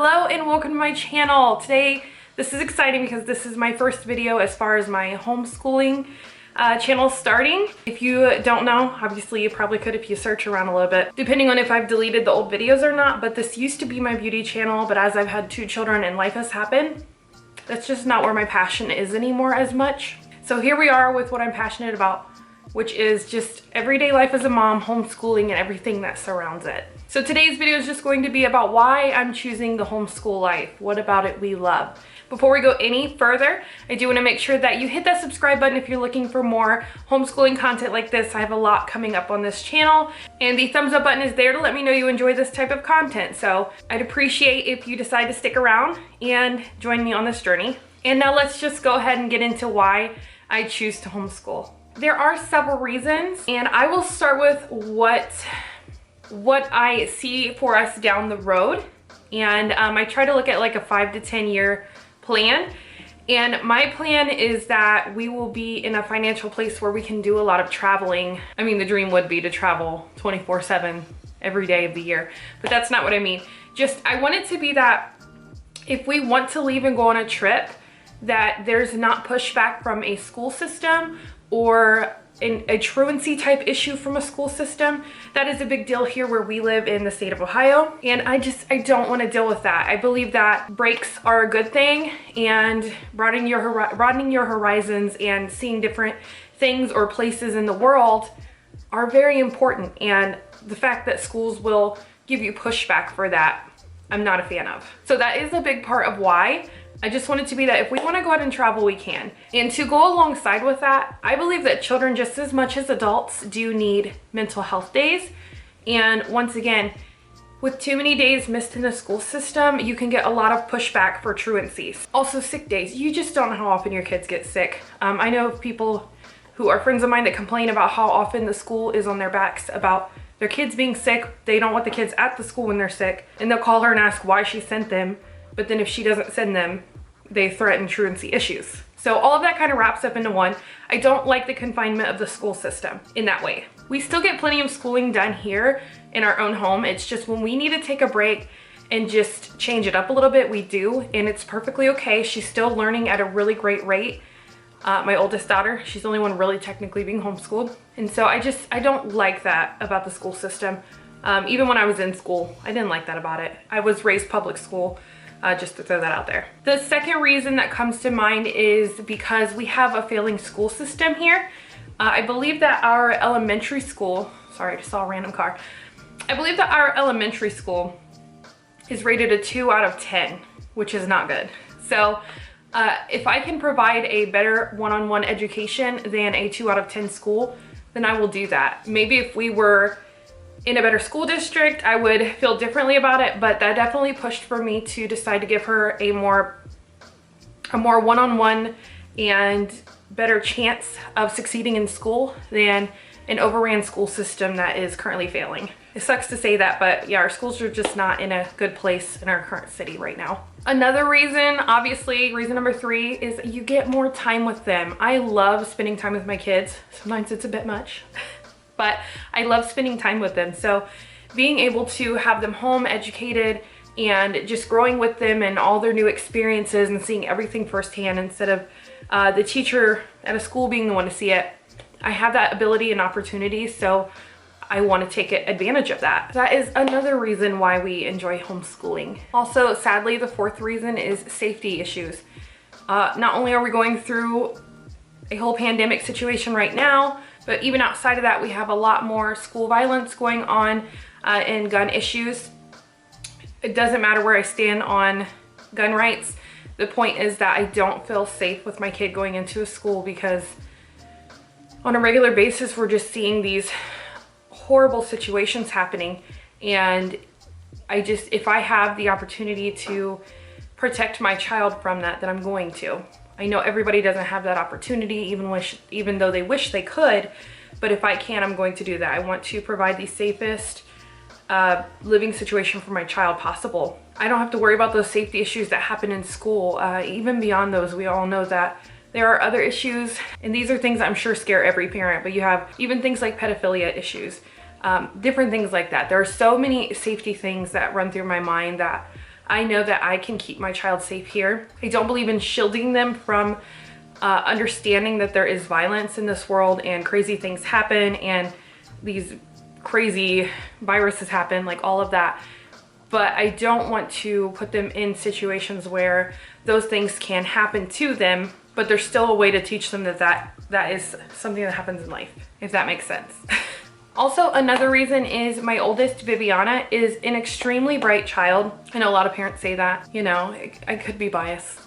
Hello and welcome to my channel. Today, this is exciting because this is my first video as far as my homeschooling channel starting. If you don't know, obviously you probably could if you search around a little bit, depending on if I've deleted the old videos or not, but this used to be my beauty channel, but as I've had 2 children and life has happened, that's just not where my passion is anymore as much. So here we are with what I'm passionate about, which is just everyday life as a mom, homeschooling, and everything that surrounds it. So today's video is just going to be about why I'm choosing the homeschool life. What about it we love? Before we go any further, I do want to make sure that you hit that subscribe button if you're looking for more homeschooling content like this. I have a lot coming up on this channel, and the thumbs up button is there to let me know you enjoy this type of content. So I'd appreciate if you decide to stick around and join me on this journey. And now let's just go ahead and get into why I choose to homeschool. There are several reasons, and I will start with what I see for us down the road. And I try to look at like a 5 to 10 year plan. And my plan is that we will be in a financial place where we can do a lot of traveling. I mean, the dream would be to travel 24/7 every day of the year, but that's not what I mean. Just, I want it to be that if we want to leave and go on a trip, that there's not pushback from a school system or a truancy type issue from a school system. That is a big deal here where we live in the state of Ohio. And I don't want to deal with that. I believe that breaks are a good thing, and broadening your horizons and seeing different things or places in the world are very important. And the fact that schools will give you pushback for that, I'm not a fan of. So that is a big part of why. I just want it to be that if we want to go out and travel, we can. And to go alongside with that, I believe that children, just as much as adults, do need mental health days. And once again, with too many days missed in the school system, you can get a lot of pushback for truancies. Also, sick days. You just don't know how often your kids get sick. I know of people who are friends of mine that complain about how often the school is on their backs about their kids being sick. They don't want the kids at the school when they're sick, and they'll call her and ask why she sent them. But then if she doesn't send them, they threaten truancy issues. So all of that kind of wraps up into one. I don't like the confinement of the school system in that way. We still get plenty of schooling done here in our own home. It's just when we need to take a break and just change it up a little bit, we do, and it's perfectly okay. She's still learning at a really great rate. My oldest daughter, she's the only one really technically being homeschooled. And so I don't like that about the school system. Even when I was in school, I didn't like that about it. I was raised public school. Just to throw that out there. The second reason that comes to mind is because we have a failing school system here. I believe that our elementary school, sorry, I just saw a random car. I believe that our elementary school is rated a 2 out of 10, which is not good. So if I can provide a better one-on-one education than a 2 out of 10 school, then I will do that. Maybe if we were in a better school district, I would feel differently about it, but that definitely pushed for me to decide to give her a more one-on-one and better chance of succeeding in school than an overran school system that is currently failing. It sucks to say that, but yeah, our schools are just not in a good place in our current city right now. Another reason, obviously, reason number 3, is you get more time with them. I love spending time with my kids. Sometimes it's a bit much. But I love spending time with them. So being able to have them home educated and just growing with them and all their new experiences and seeing everything firsthand instead of the teacher at a school being the one to see it, I have that ability and opportunity. So I want to take advantage of that. That is another reason why we enjoy homeschooling. Also, sadly, the 4th reason is safety issues. Not only are we going through a whole pandemic situation right now, but even outside of that, we have a lot more school violence going on and gun issues. It doesn't matter where I stand on gun rights. The point is that I don't feel safe with my kid going into a school because on a regular basis, we're just seeing these horrible situations happening. And if I have the opportunity to protect my child from that, then I'm going to. I know everybody doesn't have that opportunity, even though they wish they could, but if I can, I'm going to do that. I want to provide the safest living situation for my child possible. I don't have to worry about those safety issues that happen in school. Even beyond those, we all know that there are other issues, and these are things I'm sure scare every parent, but you have even things like pedophilia issues, different things like that. There are so many safety things that run through my mind that I know that I can keep my child safe here. I don't believe in shielding them from understanding that there is violence in this world and crazy things happen and these crazy viruses happen, like all of that. But I don't want to put them in situations where those things can happen to them, but there's still a way to teach them that is something that happens in life, if that makes sense. Also, another reason is my oldest, Viviana, is an extremely bright child. I know a lot of parents say that, you know, I could be biased,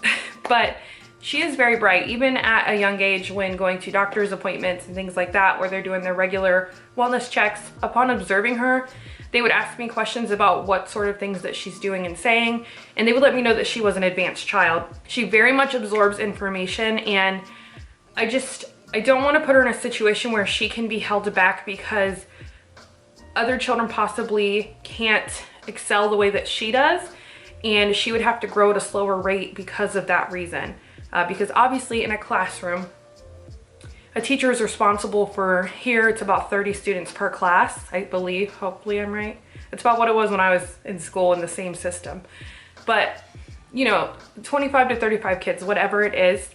but she is very bright, even at a young age when going to doctor's appointments and things like that, where they're doing their regular wellness checks. Upon observing her, they would ask me questions about what sort of things that she's doing and saying, and they would let me know that she was an advanced child. She very much absorbs information, and I don't want to put her in a situation where she can be held back because other children possibly can't excel the way that she does, and she would have to grow at a slower rate because of that reason. Because obviously in a classroom, a teacher is responsible for, here it's about 30 students per class, I believe, hopefully I'm right. It's about what it was when I was in school in the same system. But, you know, 25 to 35 kids, whatever it is,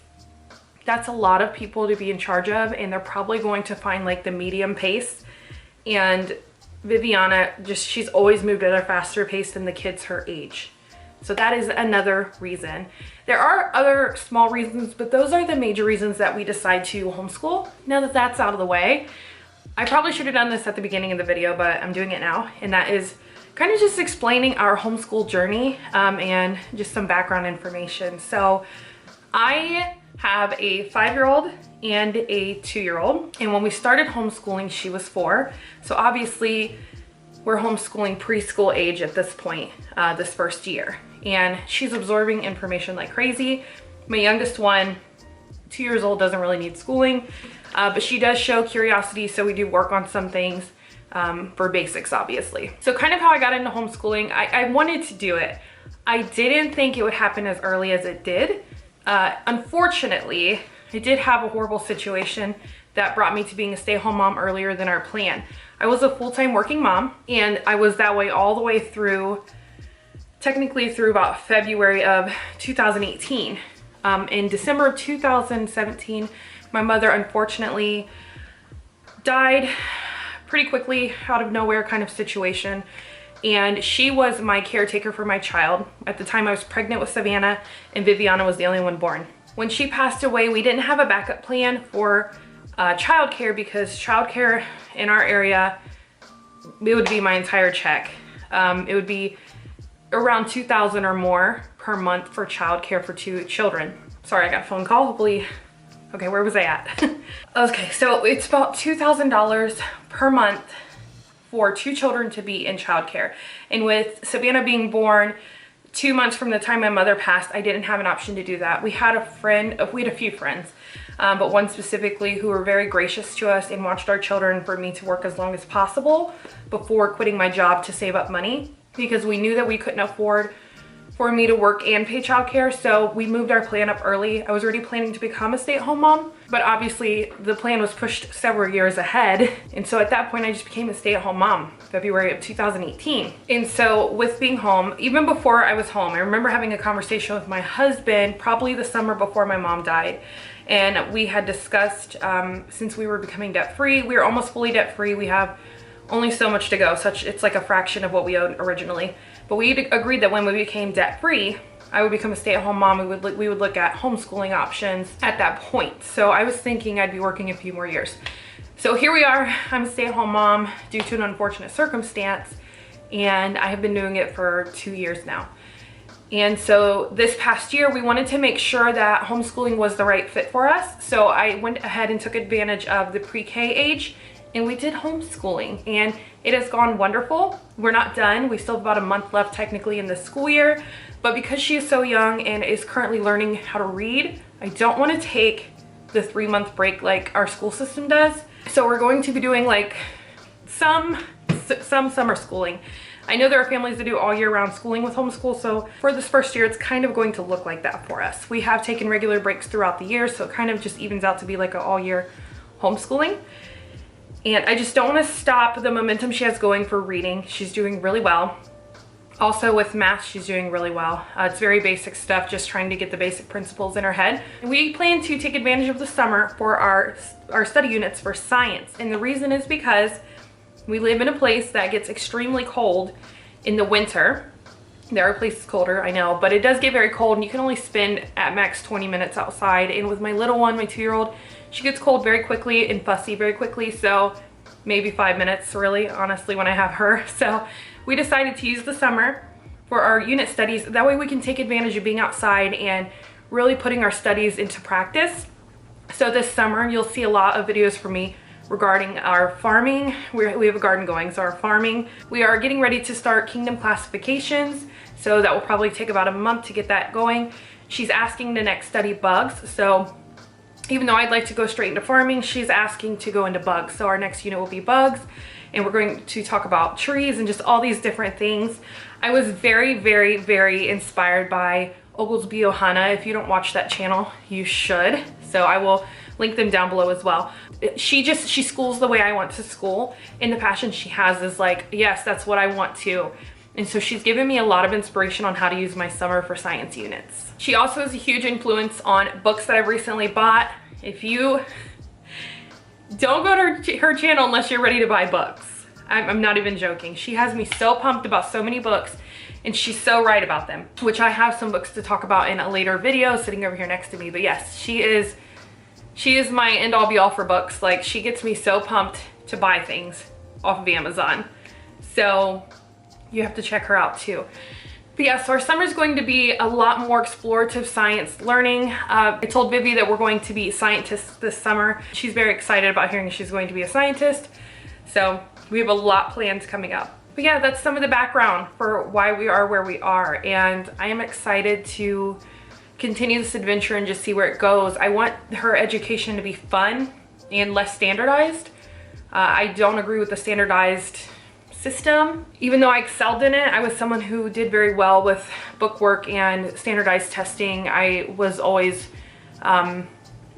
that's a lot of people to be in charge of, and they're probably going to find like the medium pace. And Viviana, she's always moved at a faster pace than the kids her age. So that is another reason. There are other small reasons, but those are the major reasons that we decide to homeschool. Now that that's out of the way, I probably should have done this at the beginning of the video, but I'm doing it now. And that is kind of just explaining our homeschool journey and just some background information. So I have a 5-year-old and a 2-year-old. And when we started homeschooling, she was 4. So obviously we're homeschooling preschool age at this point, this first year. And she's absorbing information like crazy. My youngest one, 2 years old, doesn't really need schooling, but she does show curiosity, so we do work on some things for basics, obviously. So kind of how I got into homeschooling, I wanted to do it. I didn't think it would happen as early as it did. Unfortunately, I did have a horrible situation that brought me to being a stay-at-home mom earlier than our plan. I was a full-time working mom, and I was that way all the way through, technically through about February of 2018. In December of 2017, my mother unfortunately died pretty quickly, out of nowhere kind of situation. And she was my caretaker for my child. At the time I was pregnant with Savannah, and Viviana was the only one born. When she passed away, we didn't have a backup plan for childcare, because childcare in our area, it would be my entire check. It would be around $2,000 or more per month for childcare for 2 children. Sorry, I got a phone call. Hopefully, okay, where was I at? Okay, so it's about $2,000 per month for 2 children to be in childcare. And with Savannah being born 2 months from the time my mother passed, I didn't have an option to do that. We had a few friends, but one specifically who were very gracious to us and watched our children for me to work as long as possible before quitting my job to save up money, because we knew that we couldn't afford for me to work and pay childcare. So we moved our plan up early. I was already planning to become a stay-at-home mom, but obviously the plan was pushed several years ahead. And so at that point, I just became a stay-at-home mom, February of 2018. And so with being home, even before I was home, I remember having a conversation with my husband, probably the summer before my mom died. And we had discussed, since we were becoming debt-free, we were almost fully debt-free. We have only so much to go, it's like a fraction of what we owed originally. But we agreed that when we became debt-free, I would become a stay-at-home mom. We would look at homeschooling options at that point. So I was thinking I'd be working a few more years. So here we are. I'm a stay-at-home mom due to an unfortunate circumstance, and I have been doing it for 2 years now. And so this past year, we wanted to make sure that homeschooling was the right fit for us. So I went ahead and took advantage of the pre-K age, and we did homeschooling, and it has gone wonderful. We're not done. We still have about a month left technically in the school year, but because she is so young and is currently learning how to read, I don't want to take the 3-month break like our school system does. So we're going to be doing like some summer schooling. I know there are families that do all year round schooling with homeschool, so for this first year, it's kind of going to look like that for us. We have taken regular breaks throughout the year, so it kind of just evens out to be like an all year homeschooling. And I just don't want to stop the momentum she has going for reading. She's doing really well. Also with math, she's doing really well. It's very basic stuff, just trying to get the basic principles in her head. We plan to take advantage of the summer for our study units for science. And the reason is because we live in a place that gets extremely cold in the winter. There are places colder, I know, but it does get very cold and you can only spend at max 20 minutes outside. And with my little one, my 2-year-old, she gets cold very quickly and fussy very quickly. So maybe 5 minutes really, honestly, when I have her. So we decided to use the summer for our unit studies. That way we can take advantage of being outside and really putting our studies into practice. So this summer, you'll see a lot of videos from me regarding our farming. We have a garden going, so our farming. We are getting ready to start kingdom classifications. So that will probably take about a month to get that going. She's asking to next study bugs. So even though I'd like to go straight into farming, she's asking to go into bugs. So our next unit will be bugs. And we're going to talk about trees and just all these different things. I was very, very, very inspired by Oglesby Ohana. If you don't watch that channel, you should. So I will link them down below as well. She schools the way I want to school. And the passion she has is like, yes, that's what I want to. And so she's given me a lot of inspiration on how to use my summer for science units. She also has a huge influence on books that I've recently bought. If you don't go to her channel unless you're ready to buy books. I'm not even joking. She has me so pumped about so many books and she's so right about them, which I have some books to talk about in a later video sitting over here next to me. But yes, she is my end all be all for books. Like, she gets me so pumped to buy things off of Amazon. So you have to check her out too. But yeah, so our summer is going to be a lot more explorative science learning. I told Vivi that we're going to be scientists this summer. She's very excited about hearing she's going to be a scientist. So we have a lot planned coming up. But yeah, that's some of the background for why we are where we are. And I am excited to continue this adventure and just see where it goes. I want her education to be fun and less standardized. I don't agree with the standardized system. Even though I excelled in it, I was someone who did very well with bookwork and standardized testing. I was always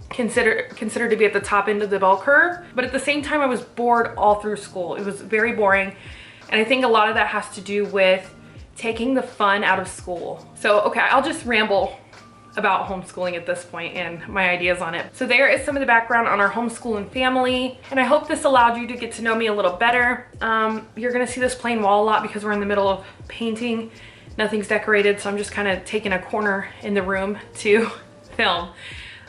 considered to be at the top end of the bell curve, but at the same time I was bored all through school. It was very boring, and I think a lot of that has to do with taking the fun out of school. So okay, I'll just ramble about homeschooling at this point and my ideas on it. So there is some of the background on our homeschooling family, and I hope this allowed you to get to know me a little better. You're gonna see this plain wall a lot because we're in the middle of painting. Nothing's decorated, so I'm just kind of taking a corner in the room to film.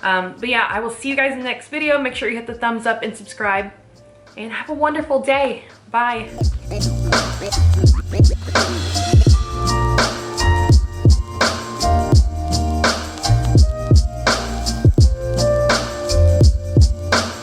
But yeah, I will see you guys in the next video. Make sure you hit the thumbs up and subscribe, and have a wonderful day. Bye.